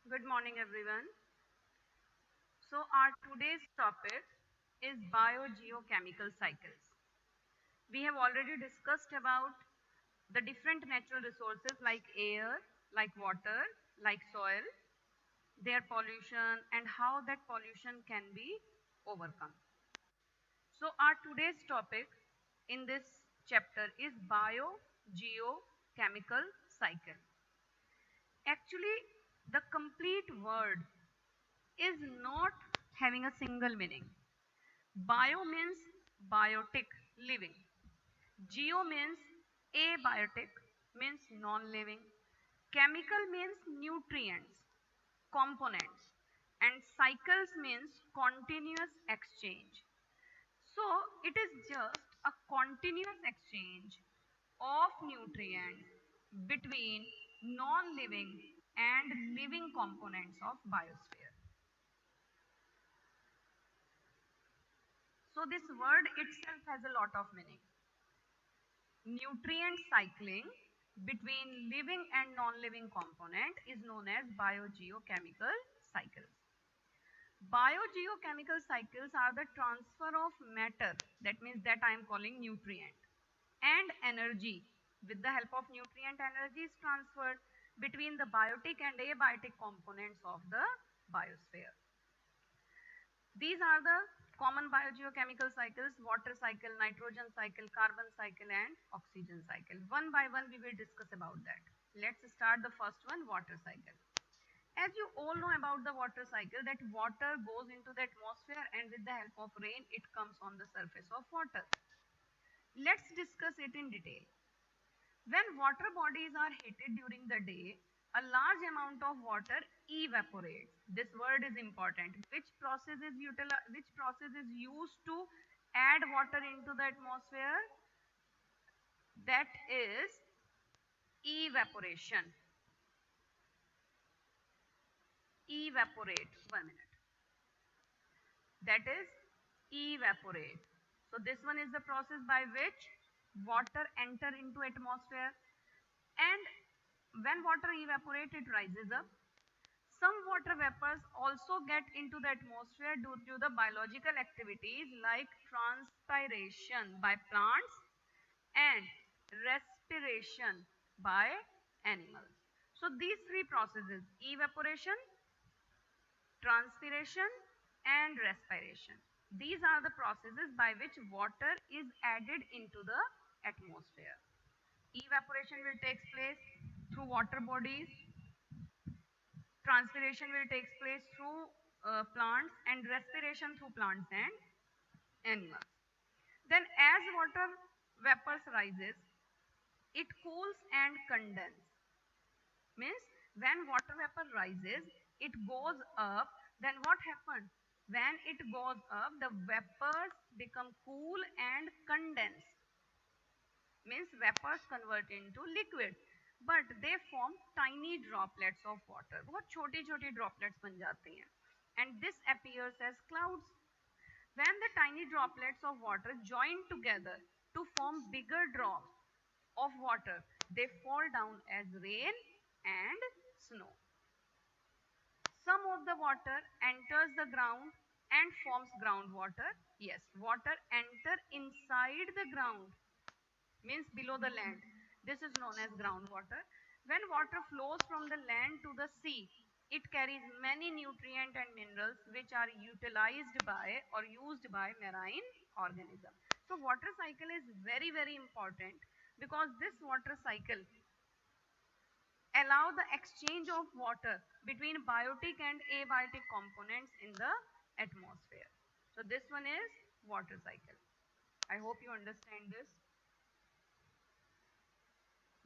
Good morning, everyone. So, our today's topic is biogeochemical cycles. We have already discussed about the different natural resources like air, like water, like soil, their pollution, and how that pollution can be overcome. So, our today's topic in this chapter is biogeochemical cycle. Actually, the complete word is not having a single meaning. Bio means biotic, living. Geo means abiotic, means non-living. Chemical means nutrients, components. And cycles means continuous exchange. So it is just a continuous exchange of nutrients between non-living and living components of biosphere. So this word itself has a lot of meaning. Nutrient cycling between living and non-living component is known as biogeochemical cycles. Biogeochemical cycles are the transfer of matter, that means that I am calling nutrient, and energy. With the help of nutrient, energy is transferred between the biotic and abiotic components of the biosphere. These are the common biogeochemical cycles: water cycle, nitrogen cycle, carbon cycle, and oxygen cycle. One by one, we will discuss about that. Let's start the first one, water cycle. As you all know about the water cycle, that water goes into the atmosphere and with the help of rain, it comes on the surface of water. Let's discuss it in detail. When water bodies are heated during the day, a large amount of water evaporates. This word is important. Which process is used to add water into the atmosphere? That is evaporation. Evaporate. 1 minute. That is evaporate. So this one is the process by which water enter into atmosphere, and when water evaporates, it rises up. Some water vapors also get into the atmosphere due to the biological activities like transpiration by plants and respiration by animals. So these three processes: evaporation, transpiration, and respiration. These are the processes by which water is added into the atmosphere. Evaporation will take place through water bodies, transpiration will take place through plants, and respiration through plants and animals. Then as water vapors rises, it cools and condenses. Means when water vapor rises, it goes up. Then what happens? When it goes up, the vapors become cool and condense. Means vapors convert into liquid, but they form tiny droplets of water. बहुत छोटी छोटी droplets बन जाती हैं, and this appears as clouds. When the tiny droplets of water join together to form bigger drops of water, they fall down as rain and snow. Some of the water enters the ground and forms groundwater. Yes, water enter inside the ground, means below the land. This is known as groundwater. When water flows from the land to the sea, it carries many nutrients and minerals which are utilized by or used by marine organisms. So water cycle is very important, because this water cycle allow the exchange of water between biotic and abiotic components in the atmosphere. So this one is water cycle. I hope you understand this.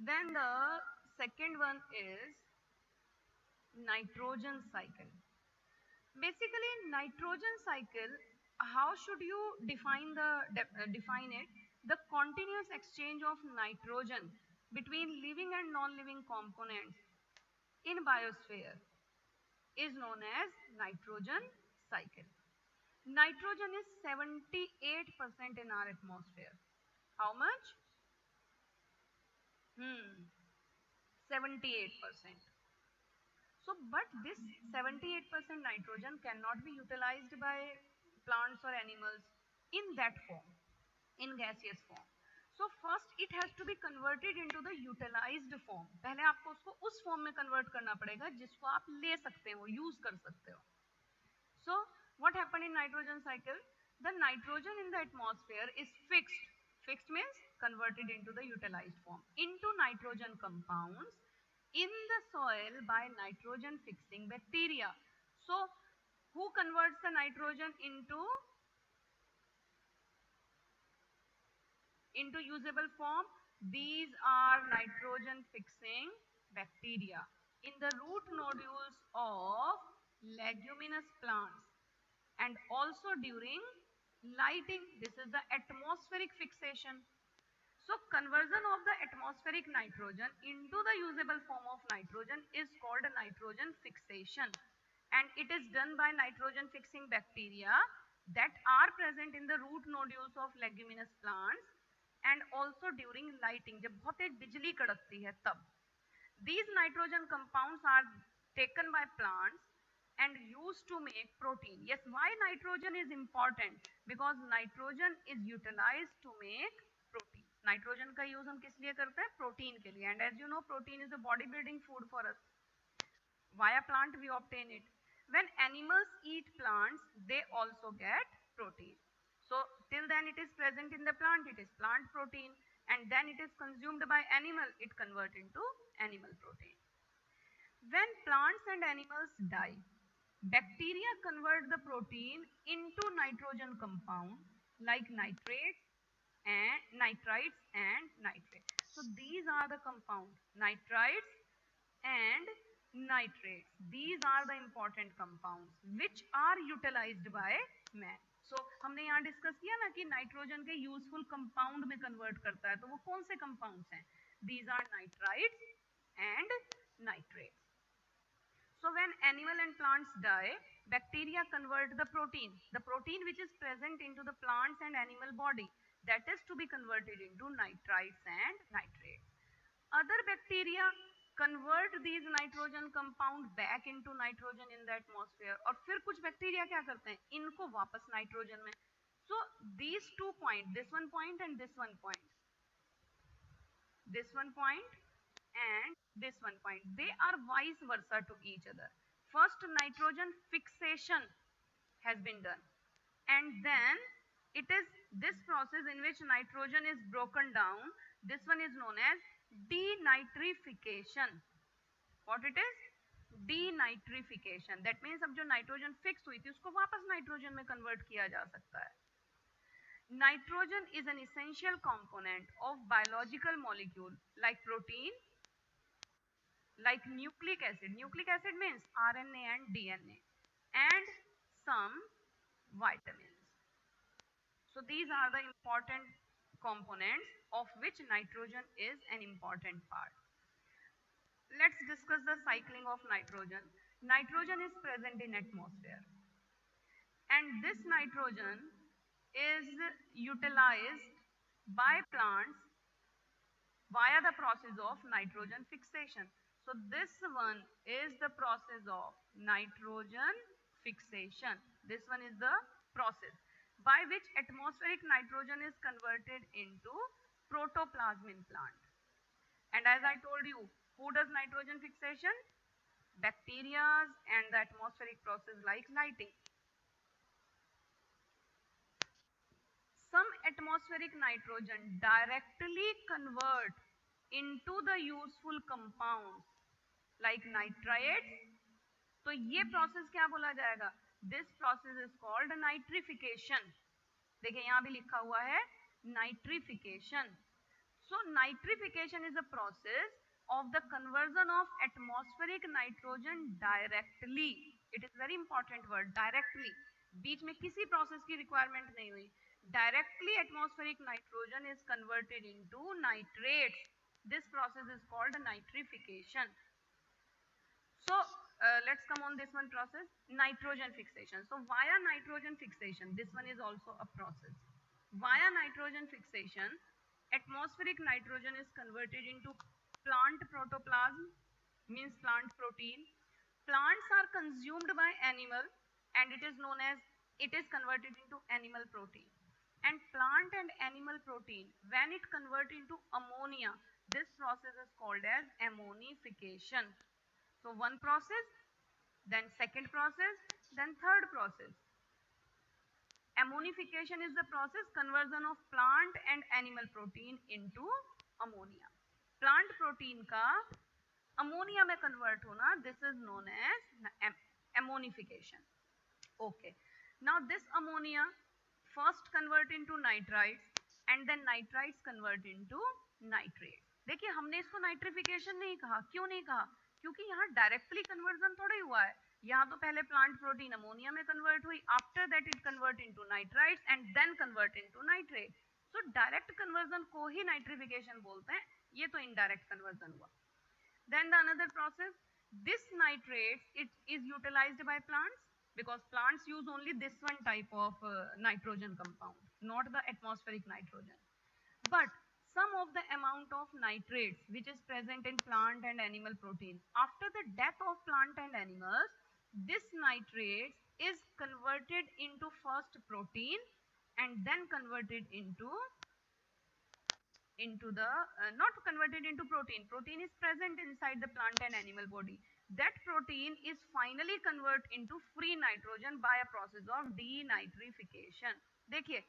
Then the second one is nitrogen cycle. Basically, nitrogen cycle, how should you define it? The continuous exchange of nitrogen between living and non-living components in biosphere is known as nitrogen cycle. Nitrogen is 78% in our atmosphere. How much? 78%. So, but this 78% nitrogen cannot be utilized by plants or animals in that form, in gaseous form. So first it has to be converted into the utilized form. पहले आपको उसको उस form में convert करना पड़ेगा जिसको आप ले सकते हो, use कर सकते हो. So what happened in nitrogen cycle? The nitrogen in the atmosphere is fixed. Fixed means converted into the utilized form into nitrogen compounds in the soil by nitrogen fixing bacteria. So who converts the nitrogen into usable form? These are nitrogen fixing bacteria in the root nodules of leguminous plants and also during lighting. This is the atmospheric fixation. So conversion of the atmospheric nitrogen into the usable form of nitrogen is called nitrogen fixation, and it is done by nitrogen fixing bacteria that are present in the root nodules of leguminous plants and also during lighting. जब बहुत तेज बिजली कड़कती है तब these nitrogen compounds are taken by plants and used to make protein. Yes, why nitrogen is important? Because nitrogen is utilized to make protein. Nitrogen का use हम किस लिए करते हैं? Protein के लिए. And as you know, protein is a bodybuilding food for us. Via plant we obtain it. When animals eat plants, they also get protein. So till then it is present in the plant, it is plant protein, and then it is consumed by animal, it convert into animal protein. When plants and animals die, bacteria convert the protein into nitrogen compound like nitrates and nitrites and nitrates. So these are the compounds, nitrites and nitrates. These are the important compounds which are utilized by man. So हमने यहाँ discuss किया ना कि nitrogen के useful compound में convert करता है, तो वो कौन से कंपाउंड्स हैं? These are nitrites and nitrates. So when animal and plants die, bacteria convert the protein which is present into the plants and animal body, that is to be converted into nitrites and nitrates. Other bacteria convert these nitrogen compound back into nitrogen in the atmosphere, और फिर कुछ bacteria क्या करते हैं? इनको वापस nitrogen में. So these 2 points, this one point and this one point, this one point and this one point, they are vice versa to each other. First nitrogen fixation has been done, and then it is this process in which nitrogen is broken down. This one is known as denitrification. What it is? Denitrification. That means अब जो nitrogen fix हुई थी उसको वापस nitrogen में convert किया जा सकता है. Nitrogen is an essential component of biological molecule like protein, like nucleic acid. Nucleic acid means RNA and DNA, and some vitamins. So these are the important components of which nitrogen is an important part. Let's discuss the cycling of nitrogen. Nitrogen is present in atmosphere, and this nitrogen is utilized by plants via the process of nitrogen fixation. So this one is the process of nitrogen fixation. This one is the process by which atmospheric nitrogen is converted into protoplasm in plant. And as I told you, who does nitrogen fixation? Bacteria and the atmospheric process like lighting. Some atmospheric nitrogen directly convert into the useful compounds like nitrates. तो ये process क्या बोला जाएगा? This process is called nitrification. देखिए यहाँ भी लिखा हुआ है nitrification. So nitrification is a process of the conversion of atmospheric nitrogen directly. It is very important word, directly. बीच में किसी प्रोसेस की रिक्वायरमेंट नहीं हुई. Directly atmospheric nitrogen is converted into nitrates. This process is called nitrification. So let's come on this one process, nitrogen fixation. So via nitrogen fixation, this one is also a process. Via nitrogen fixation, atmospheric nitrogen is converted into plant protoplasm, means plant protein, Plants are consumed by animal and it is known as, it is converted into animal protein. And plant and animal protein, when it convert into ammonia, this process is called as ammonification. So one process, then second process, then third process. Ammonification is the process conversion of plant and animal protein into ammonia. Plant protein का ammonia में convert होना, this is known as ammonification. Okay. Now this ammonia first convert into nitrites and then nitrites convert into nitrates. देखिए हमने इसको nitrification नहीं कहा, क्यों नहीं कहा? क्योंकि यहाँ डायरेक्टली कन्वर्जन थोड़ा ही हुआ है, यहाँ तो पहले प्लांट प्रोटीन अमोनिया में कन्वर्ट हुई, after that it convert into nitrites and then convert into nitrate. So direct conversion को ही नाइट्रिफिकेशन बोलते हैं, ये तो इनडायरेक्ट कन्वर्जन हुआ. Then the another process, this nitrates, it is utilized by plants because plants use only this one type of nitrogen compound, not the atmospheric nitrogen. But some of the amount of nitrates which is present in plant and animal protein, after the death of plant and animals, this nitrates is converted into first protein and then converted into the not converted into protein. Protein is present inside the plant and animal body. That protein is finally converted into free nitrogen by a process of denitrification. देखिए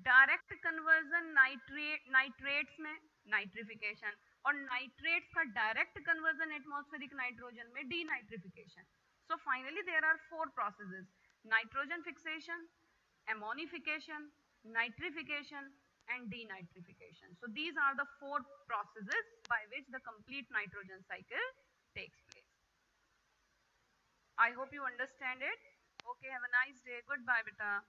direct conversion nitrates में nitrification और nitrates का direct conversion atmospheric nitrogen में denitrification. So finally there are four processes: nitrogen fixation, ammonification, nitrification and denitrification. So these are the four processes by which the complete nitrogen cycle takes place. I hope you understand it. Okay, have a nice day. Goodbye, beta.